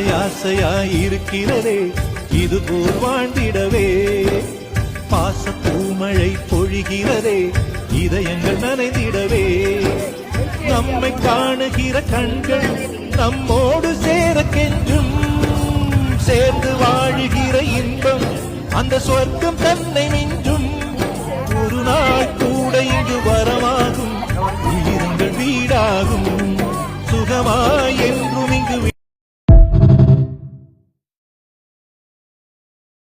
ஆசையாயிருக்கிறதே இது போல் வாழ்ந்திடவே. பாச பூமழை பொழிகிறதே இதயங்கள் நனைந்திடவே. நம்மை காணுகிற கண்கள் நம்மோடு சேரக்கென்றும் சேர்ந்து வாழுகிற இன்பம் அந்த சொர்க்கம் தன்னை மின்றும். ஒரு நாள் கூட இங்கு வரமாகும் உயிரங்கள் வீடாகும் சுகமாய் என்று